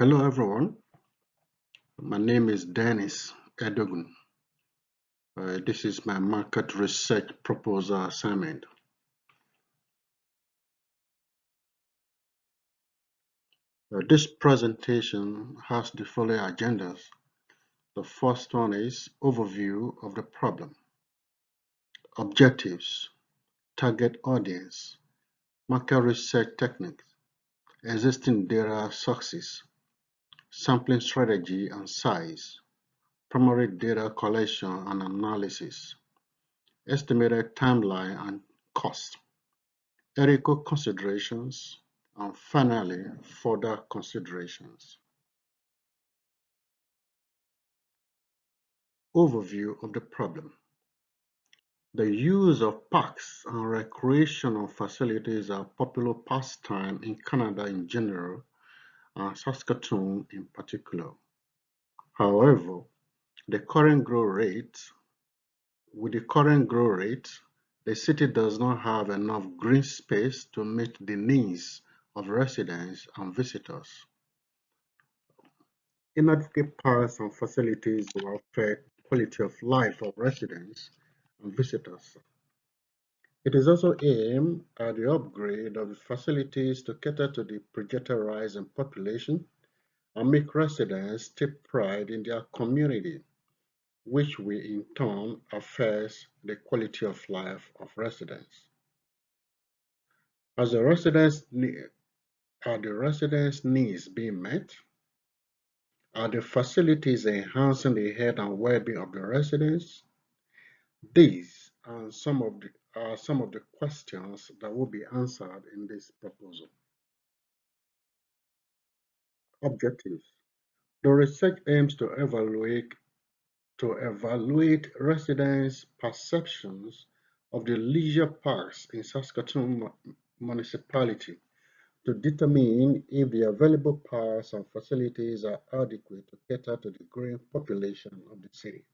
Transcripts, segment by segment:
Hello everyone, my name is Dennis Edogun. This is my market research proposal assignment. This presentation has the following agendas. The first one is overview of the problem, objectives, target audience, market research techniques, existing data sources, sampling strategy and size, primary data collection and analysis, estimated timeline and cost, ethical considerations, and finally, further considerations. Overview of the problem. The use of parks and recreational facilities are popular pastime in Canada in general and Saskatoon in particular. However, the current growth rate, the city does not have enough green space to meet the needs of residents and visitors. Inadequate parks and facilities will affect the quality of life of residents and visitors. It is also aimed at the upgrade of the facilities to cater to the projected rise in population and make residents take pride in their community, which will in turn affect the quality of life of residents. Are the residents' needs being met? Are the facilities enhancing the health and well-being of the residents? These are some of the questions that will be answered in this proposal. Objectives. The research aims to evaluate residents' perceptions of the leisure parks in Saskatoon municipality to determine if the available parks and facilities are adequate to cater to the growing population of the city.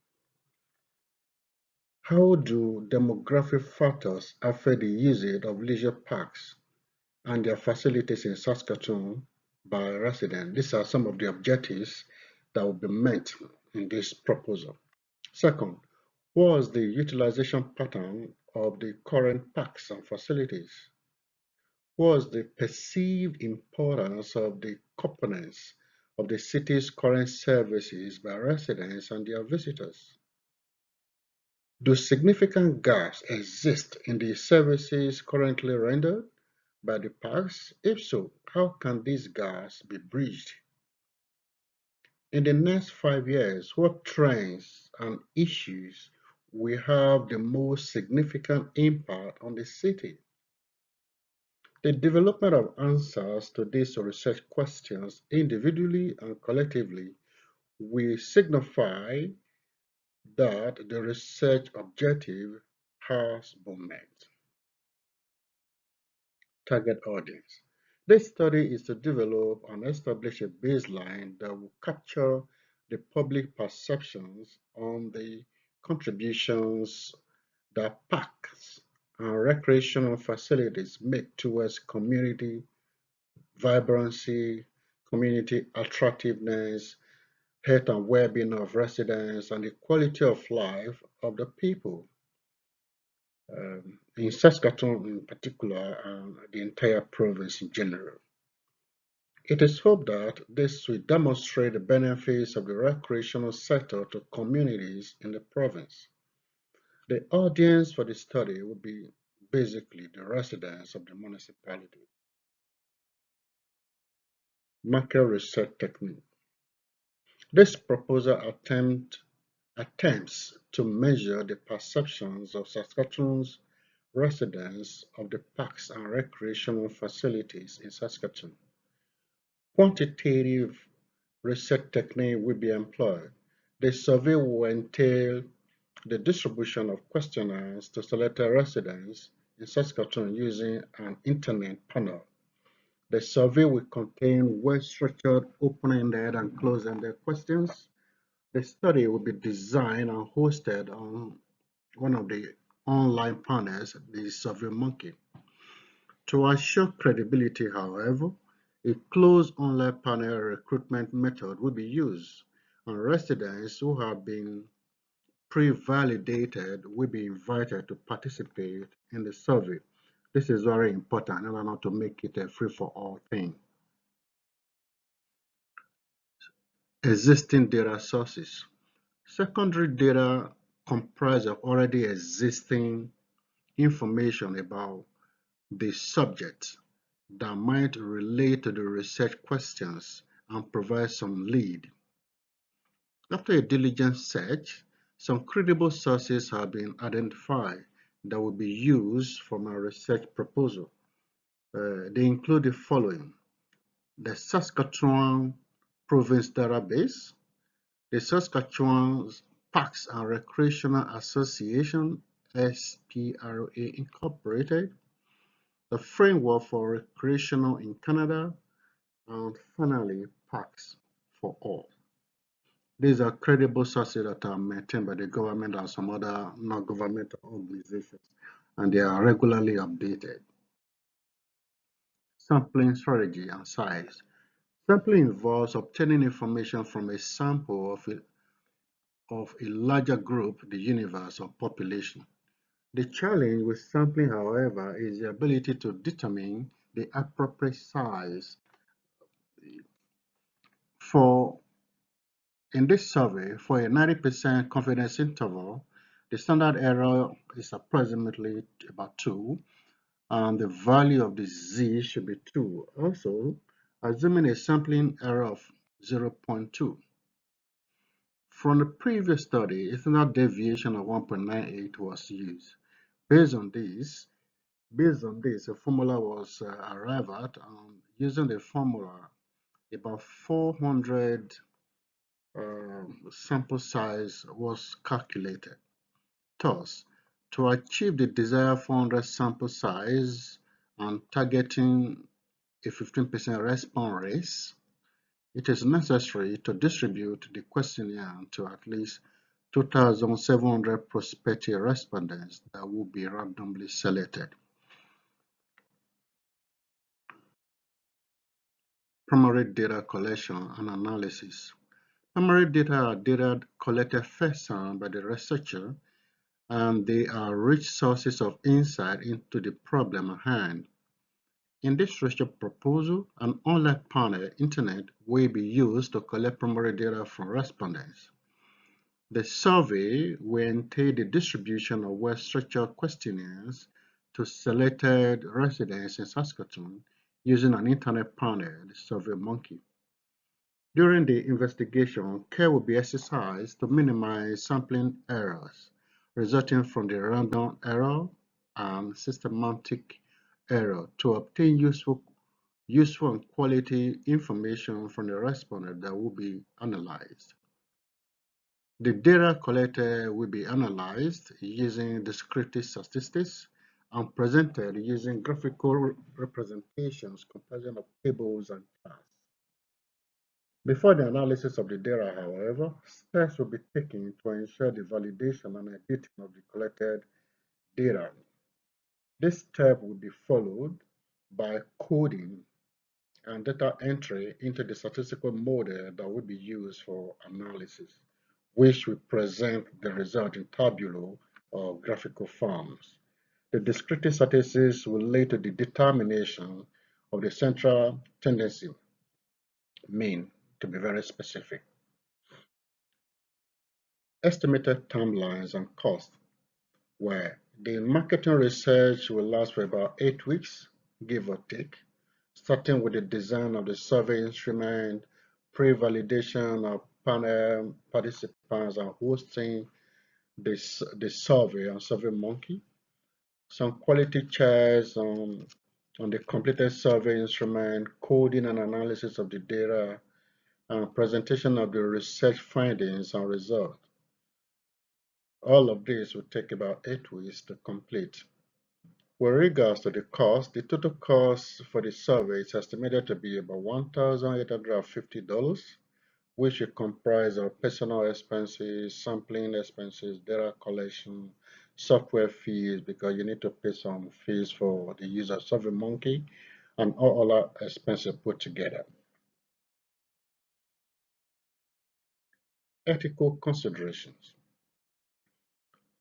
How do demographic factors affect the usage of leisure parks and their facilities in Saskatoon by residents? These are some of the objectives that will be met in this proposal. Second, what is the utilization pattern of the current parks and facilities? What is the perceived importance of the components of the city's current services by residents and their visitors? Do significant gaps exist in the services currently rendered by the parks? If so, how can these gaps be bridged? In the next 5 years, what trends and issues will have the most significant impact on the city? The development of answers to these research questions individually and collectively will signify that the research objective has been met. Target audience. This study is to develop and establish a baseline that will capture the public perceptions on the contributions that parks and recreational facilities make towards community vibrancy, community attractiveness, health and well-being of residents, and the quality of life of the people. In Saskatoon in particular, and the entire province in general. It is hoped that this will demonstrate the benefits of the recreational sector to communities in the province. The audience for the study will be basically the residents of the municipality. Market research technique. This proposal attempts to measure the perceptions of Saskatoon's residents of the parks and recreational facilities in Saskatoon. Quantitative research technique will be employed. The survey will entail the distribution of questionnaires to selected residents in Saskatoon using an internet panel. The survey will contain well-structured, open-ended, and closed-ended questions. The study will be designed and hosted on one of the online panels, the SurveyMonkey. To assure credibility, however, A closed online panel recruitment method will be used, and residents who have been pre-validated will be invited to participate in the survey. This is very important in order not to make it a free-for-all thing. Existing data sources. Secondary data comprise of already existing information about the subject that might relate to the research questions and provide some lead. After a diligent search, some credible sources have been identified that will be used for my research proposal. They include the following: the Saskatchewan Province Database, the Saskatchewan Parks and Recreational Association, SPRA Incorporated, the Framework for Recreational in Canada, and finally, Parks for All. These are credible sources that are maintained by the government and some other non-governmental organizations, and they are regularly updated. Sampling strategy and size. Sampling involves obtaining information from a sample of a larger group, the universe or population. The challenge with sampling, however, is the ability to determine the appropriate size. In this survey, for a 90% confidence interval, the standard error is approximately about 2, and the value of the z should be 2. Also, assuming a sampling error of 0.2. From the previous study, a standard deviation of 1.98 was used. Based on this, a formula was arrived at, and using the formula, about 400 sample size was calculated. Thus, to achieve the desired 400 sample size and targeting a 15% response rate, it is necessary to distribute the questionnaire to at least 2,700 prospective respondents that will be randomly selected. Primary data collection and analysis. Primary data are data collected first hand by the researcher, and they are rich sources of insight into the problem at hand. In this research proposal, an online panel internet will be used to collect primary data from respondents. The survey will entail the distribution of well-structured questionnaires to selected residents in Saskatoon using an internet panel, the SurveyMonkey. During the investigation, care will be exercised to minimize sampling errors resulting from the random error and systematic error to obtain useful and quality information from the respondent that will be analyzed. The data collected will be analyzed using descriptive statistics and presented using graphical representations comprising of tables and charts. Before the analysis of the data, however, steps will be taken to ensure the validation and editing of the collected data. This step will be followed by coding and data entry into the statistical model that will be used for analysis, which will present the result in tabular or graphical forms. The descriptive statistics will lead to the determination of the central tendency mean, to be very specific. Estimated timelines and cost, where the marketing research will last for about 8 weeks, give or take, starting with the design of the survey instrument, pre-validation of panel participants, and hosting the survey on SurveyMonkey, some quality checks on the completed survey instrument, coding and analysis of the data, and presentation of the research findings and results. All of this will take about 8 weeks to complete. With regards to the cost, the total cost for the survey is estimated to be about $1,850, which will comprise of personal expenses, sampling expenses, data collection, software fees, because you need to pay some fees for the use of SurveyMonkey, and all other expenses put together. Ethical considerations.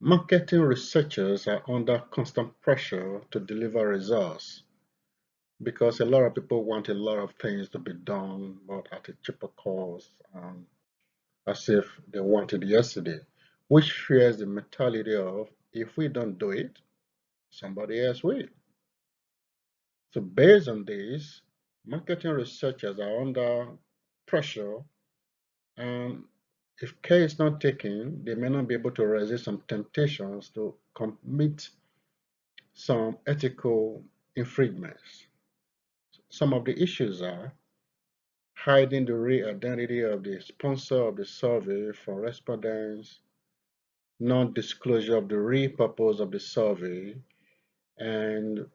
Marketing researchers are under constant pressure to deliver results because a lot of people want a lot of things to be done, but at a cheaper cost, as if they wanted yesterday, which shares the mentality of if we don't do it, somebody else will. So based on this, marketing researchers are under pressure, and if care is not taken, they may not be able to resist some temptations to commit some ethical infringements. Some of the issues are hiding the real identity of the sponsor of the survey from respondents, non-disclosure of the real purpose of the survey, and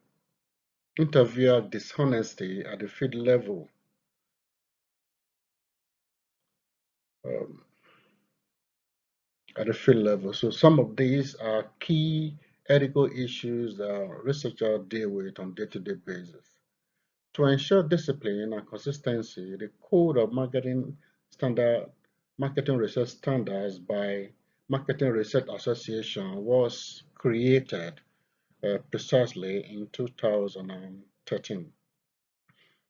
interviewer dishonesty at the field level. Um, So some of these are key ethical issues that researchers deal with on a day-to-day basis. To ensure discipline and consistency, the Code of Marketing Research Standards by Marketing Research Association was created precisely in 2013.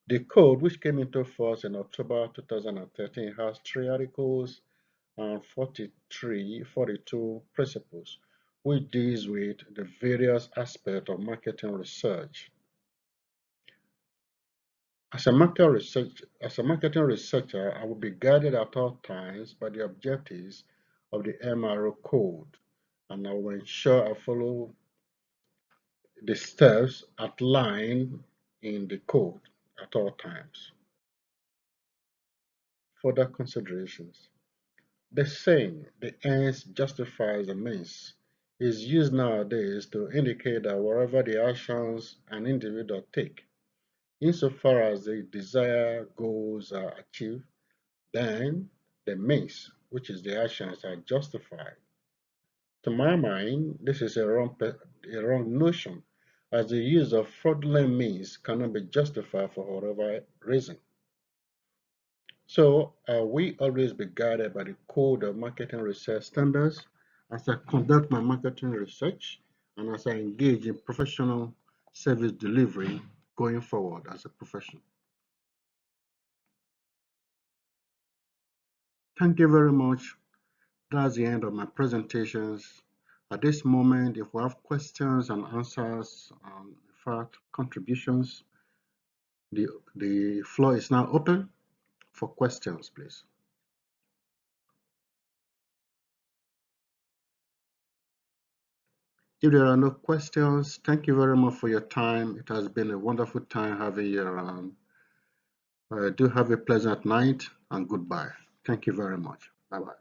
The code, which came into force in October 2013, has 3 articles and 42 principles, which deals with the various aspects of marketing research. As a marketing researcher, I will be guided at all times by the objectives of the MRO code, and I will ensure I follow the steps outlined in the code at all times. Further considerations. The saying, the ends justifies the means, is used nowadays to indicate that wherever the actions an individual take, insofar as the desired goals are achieved, then the means, which is the actions, are justified. To my mind, this is a wrong notion, as the use of fraudulent means cannot be justified for whatever reason. So we always be guided by the Code of Marketing Research Standards as I conduct my marketing research and as I engage in professional service delivery going forward as a profession. Thank you very much. That's the end of my presentations. At this moment, if we have questions and answers, in fact, contributions, the floor is now open for questions, please. If there are no questions, thank you very much for your time. It has been a wonderful time having you around. Do have a pleasant night and goodbye. Thank you very much. Bye-bye.